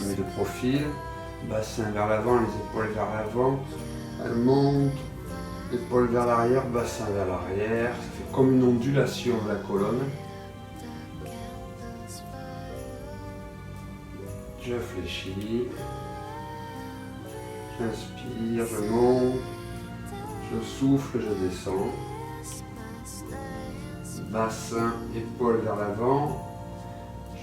se met de profil, bassin vers l'avant, les épaules vers l'avant, elle monte, épaules vers l'arrière, bassin vers l'arrière, ça fait comme une ondulation de la colonne. Je fléchis, j'inspire, je monte, je souffle, je descends. Bassin, épaules vers l'avant,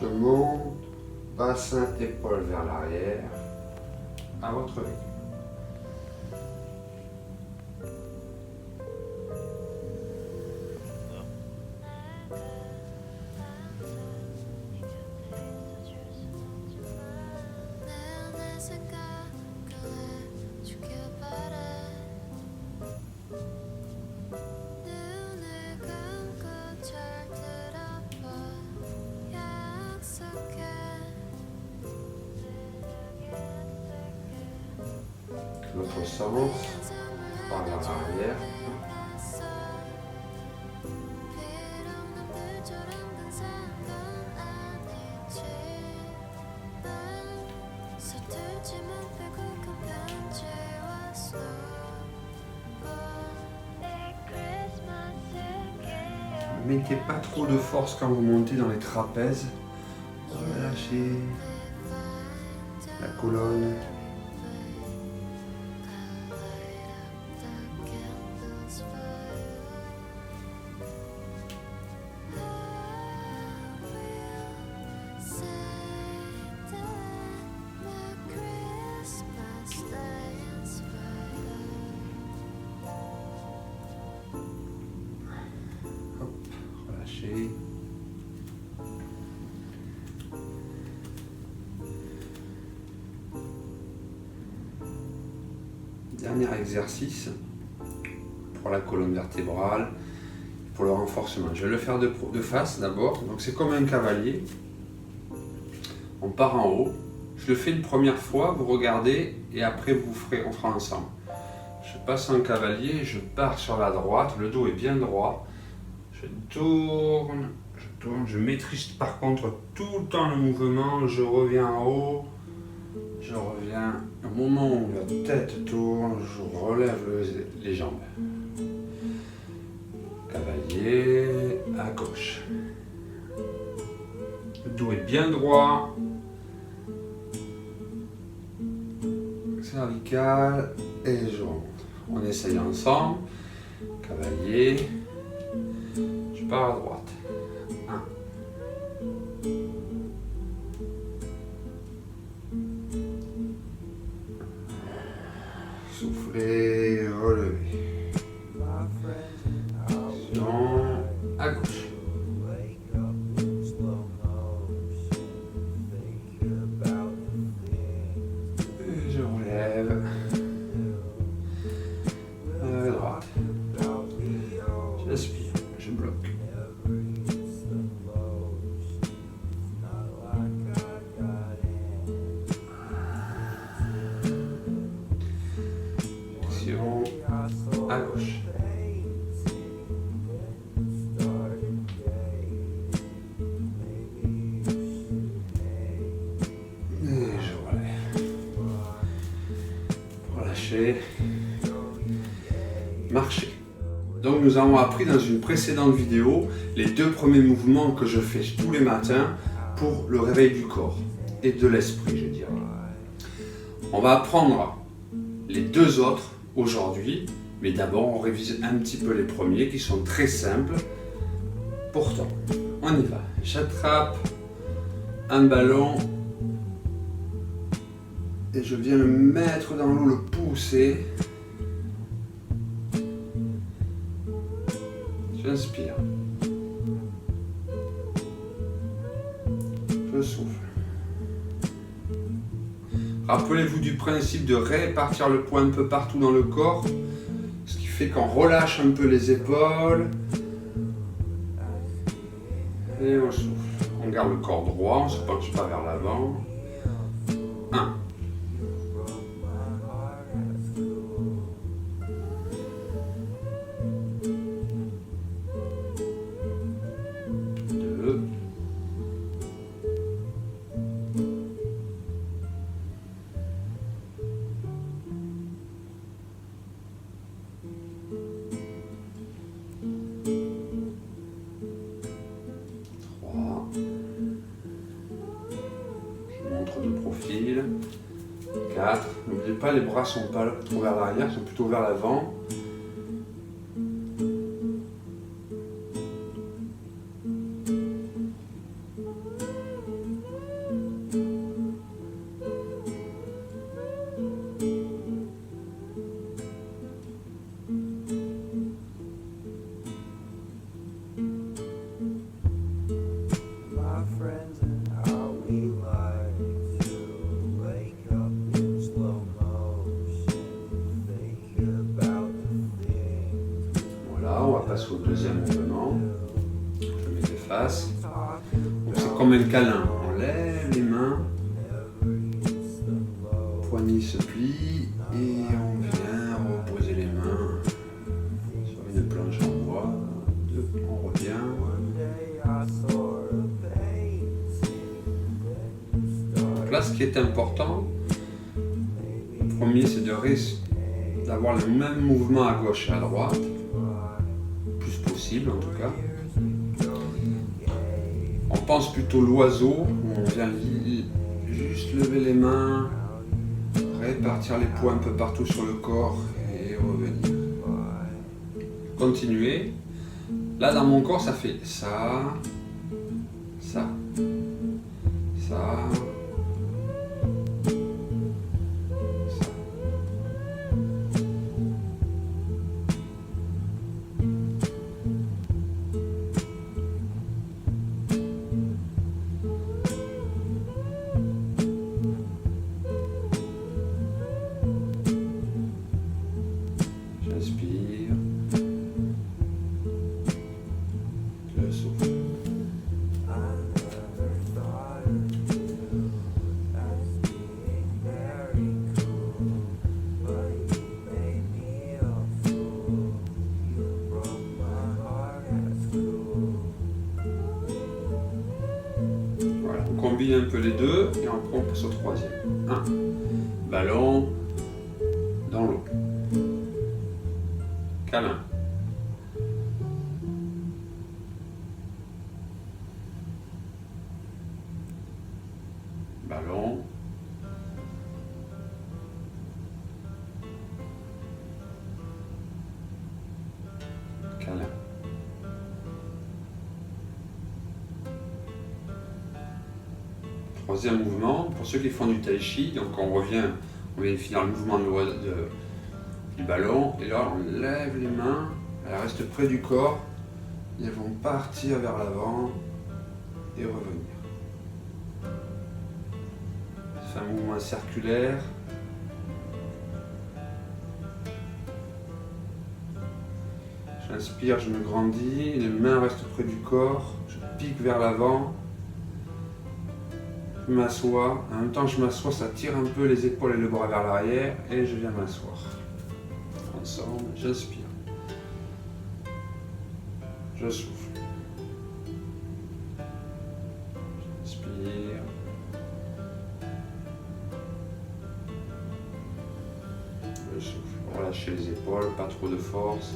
je monte, bassin, épaules vers l'arrière, à votre rythme. L'autre sens, par vers l'arrière. Ne mettez pas trop de force quand vous montez dans les trapèzes. Relâchez la colonne. Dernier exercice pour la colonne vertébrale, pour le renforcement. Je vais le faire de face d'abord. Donc c'est comme un cavalier. On part en haut. Je le fais une première fois, vous regardez et après on fera ensemble. Je passe en cavalier, je pars sur la droite, le dos est bien droit. Je tourne, je maîtrise par contre tout le temps le mouvement, je reviens en haut, je reviens, au moment où la tête tourne, je relève les jambes. Cavalier, à gauche. Le dos est bien droit, cervical et je remonte. On essaye ensemble, cavalier, je pars à droite. 1. Soufflez, relevez. Attention, à gauche. Et je relève. À droite. J'aspire, je bloque. À gauche. Et je relève. Relâchez. Marchez. Donc nous avons appris dans une précédente vidéo les 2 premiers mouvements que je fais tous les matins pour le réveil du corps et de l'esprit, je dirais. On va apprendre les 2 autres aujourd'hui, mais d'abord on révise un petit peu les premiers qui sont très simples. Pourtant, on y va. J'attrape un ballon et je viens le mettre dans l'eau, le pousser. J'inspire. Je souffle. Rappelez-vous du principe de répartir le poids un peu partout dans le corps, ce qui fait qu'on relâche un peu les épaules. Et on souffle. On garde le corps droit, on ne se penche pas vers l'avant. 1. 2. Après, les bras sont pas trop vers l'arrière, ils sont plutôt vers l'avant. On va passer au deuxième mouvement. Je mets des faces. Donc c'est comme un câlin. On lève les mains, poignet se plie et on vient reposer les mains sur une planche en bois. On revient. Donc là, ce qui est important, le premier, c'est d'avoir le même mouvement à gauche et à droite. En tout cas. On pense plutôt l'oiseau, où on vient juste lever les mains, répartir les poids un peu partout sur le corps et revenir. Continuer. Là dans mon corps ça fait ça, ça, ça. J'inspire, je souffle. Voilà, on combine un peu les deux et on passe au troisième. 1. Ballon dans l'eau. Câlin. Ballon. Câlin. Troisième mouvement, pour ceux qui font du tai chi, donc on vient de finir le mouvement du ballon, et là on lève les mains, elles restent près du corps, et elles vont partir vers l'avant et revenir. C'est un mouvement circulaire. J'inspire, je me grandis, les mains restent près du corps, je pique vers l'avant, je m'assois, en même temps je m'assois, ça tire un peu les épaules et le bras vers l'arrière, et je viens m'asseoir. Ensemble, j'inspire, je souffle, j'inspire, je souffle, relâchez les épaules, pas trop de force.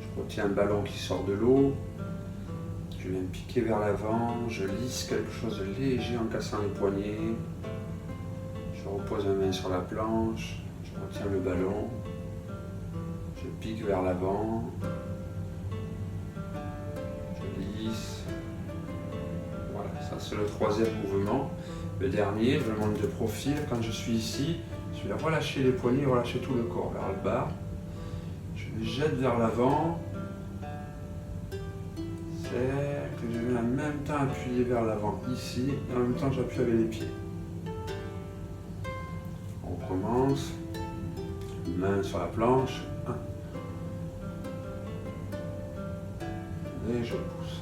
Je retiens un ballon qui sort de l'eau, je viens piquer vers l'avant, je lisse quelque chose de léger en cassant les poignets, je repose ma main sur la planche, je retiens le ballon, je pique vers l'avant, je lisse. Voilà, ça c'est le troisième mouvement. Le dernier, je monte de profil, quand je suis ici, je vais relâcher les poignets, relâcher tout le corps vers le bas. Je je jette vers l'avant, cercle, je vais en même temps appuyer vers l'avant ici, et en même temps j'appuie avec les pieds. On commence, main sur la planche, 1, et je pousse.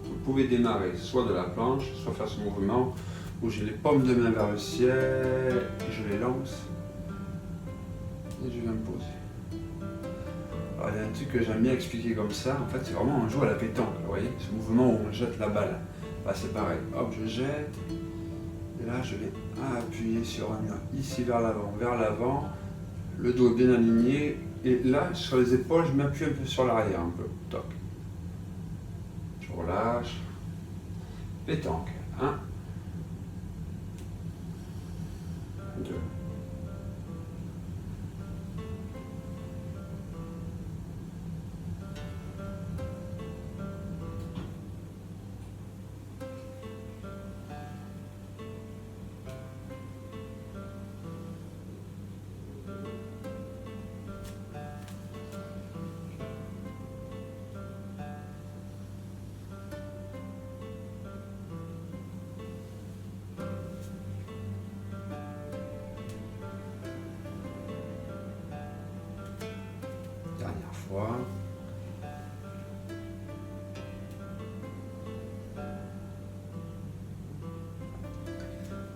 Vous pouvez démarrer soit de la planche, soit faire ce mouvement où j'ai les paumes de main vers le ciel et je les lance et je viens me poser. Alors il y a un truc que j'aime bien expliquer comme ça, en fait c'est vraiment on joue à la pétanque, vous voyez, ce mouvement où on jette la balle. Bah, c'est pareil, hop je jette et là je vais appuyer sur un mur ici vers l'avant, le dos est bien aligné et là sur les épaules je m'appuie un peu sur l'arrière un peu, toc. Je relâche. Pétanque. 1, 2. Dernière fois.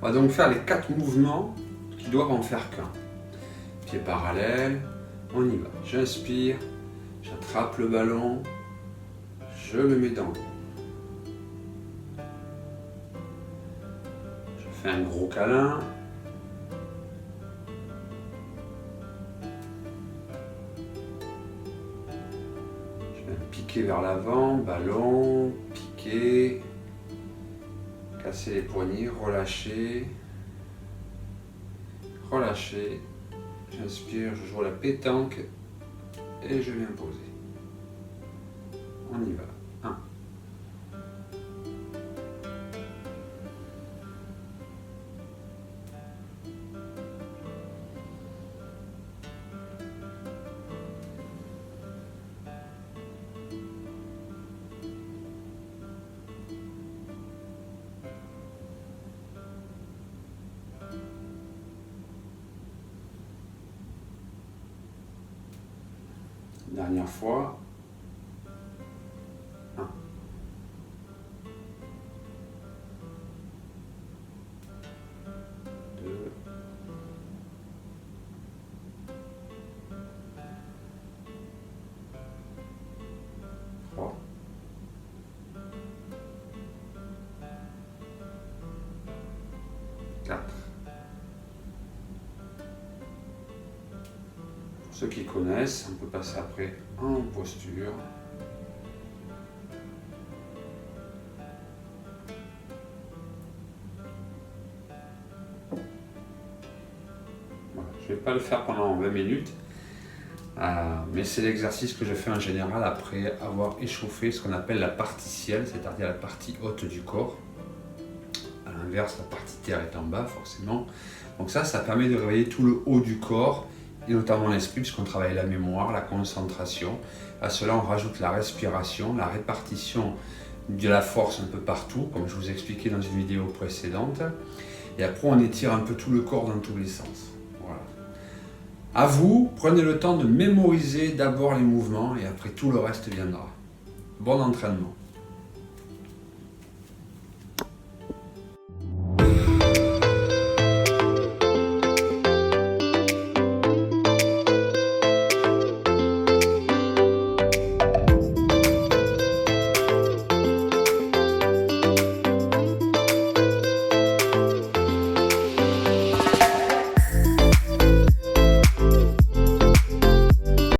On va donc faire les 4 mouvements qui doivent en faire qu'un. Pied parallèle, on y va. J'inspire, j'attrape le ballon, je le mets dans l'eau. Je fais un gros câlin. Piquer vers l'avant, ballon, piquer, casser les poignets, relâcher, relâcher. J'inspire, je joue la pétanque et je viens poser. On y va. 1. Dernière fois. 1. 2. 3. 4. Pour ceux qui connaissent, on peut passer après en posture. Voilà. Je ne vais pas le faire pendant 20 minutes, mais c'est l'exercice que je fais en général après avoir échauffé ce qu'on appelle la partie ciel, c'est-à-dire la partie haute du corps. À l'inverse, la partie terre est en bas forcément. Donc ça permet de réveiller tout le haut du corps et notamment l'esprit, puisqu'on travaille la mémoire, la concentration. À cela, on rajoute la respiration, la répartition de la force un peu partout, comme je vous expliquais dans une vidéo précédente. Et après, on étire un peu tout le corps dans tous les sens. Voilà. À vous, prenez le temps de mémoriser d'abord les mouvements et après tout le reste viendra. Bon entraînement.